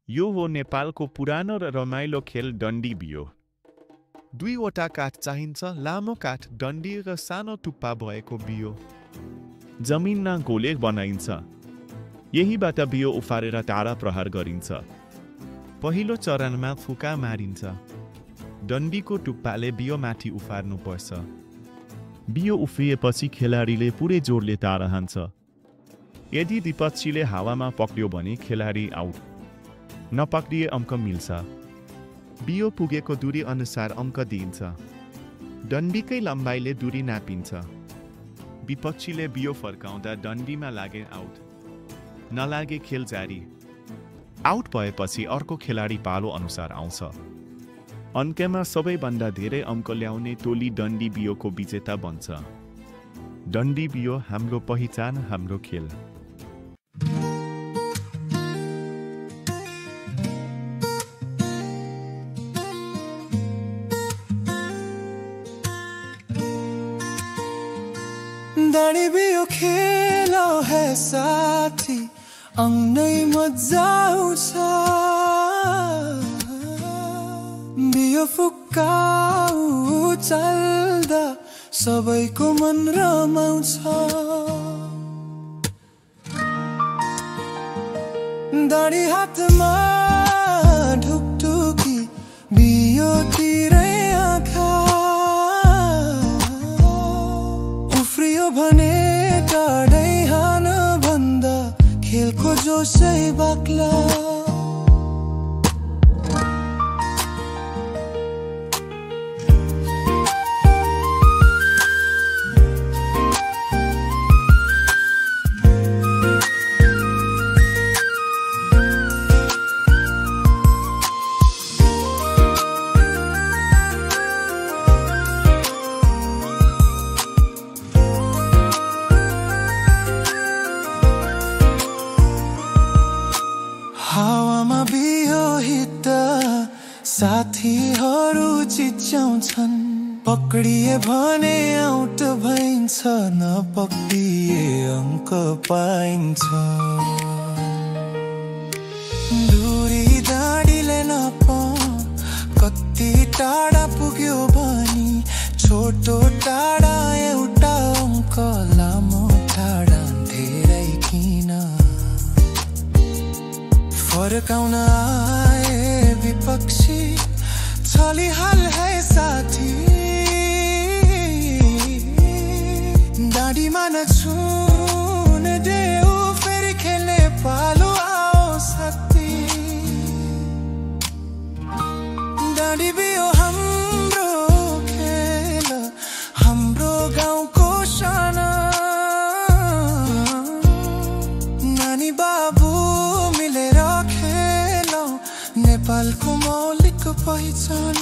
यो हो नेपालको पुरानो र रमाइलो खेल डन्डी बियो। 2वटा काठ चाहिन्छ, लामो काठ, डन्डी र सानो टुप्पा भएको बियो। जमिनमा गोले बनाइन्छ। यहीबाट बियो उफारेर टाढा प्रहार गरिन्छ। पहिलो चरणमा फुका मारिन्छ। डन्डीको टुप्पाले बियो माथि उफार्नुपर्छ। बियो उफ्रिएपछि खेलाडीले पुरै जोडले टाढा हान्छ। यदि विपक्षीले हावामा पक्रियो भने खेलाडी आउट, नपक्रिए अङ्क मिल्छ। बियो पुगेको दूरी अनुसार अङ्क दिइन्छ। डन्डीकै लम्बाइले दूरी नापिन्छ। विपक्षीले बियो फर्काउँदा डन्डीमा लागे आउट, नलागे खेल जारी। आउट भएपछि अर्को खेलाडी पालो अनुसार आउँछ। अन्त्यमा सबैभन्दा धेरै अङ्क ल्याउने टोली डन्डी बियोको विजेता बन्छ। डन्डी बियो हाम्रो पहिचान, हाम्रो खेल। डन्डी बियो खेलो है साथी, अंगनै मजा आउँछ। बियो फुकाउ चल्दा सबैको मन रमाउँछ। डन्डी हातमा ढुकढुकी, बियोतिरै आँखा। उफ्रियो भने टाढै हान भन्दा खेलको जोसै बाक्ला। हावामा बियो हिट्दा साथीहरू चिच्याउँछन्। पक्रिए भने आउट भइन्छ, नपक्रिए अङ्क पाइन्छ। दूरी डाँडीले नपा कति टाढा पुग्यो भनी, छोटो टाढा एउटा अङ्क, लामो टाढा धेरै किन। फर्काउन आए विपक्षी, चलिहाल है साथी। डाँडीमा नछुन देऊ, फेरि खेल्ने पालो आओ साथी। डन्डी बियो हाम्रो खेल, हाम्रो गाउँको साना। नानी बाबु मिलेर नेपालको मौलिक पहिचान।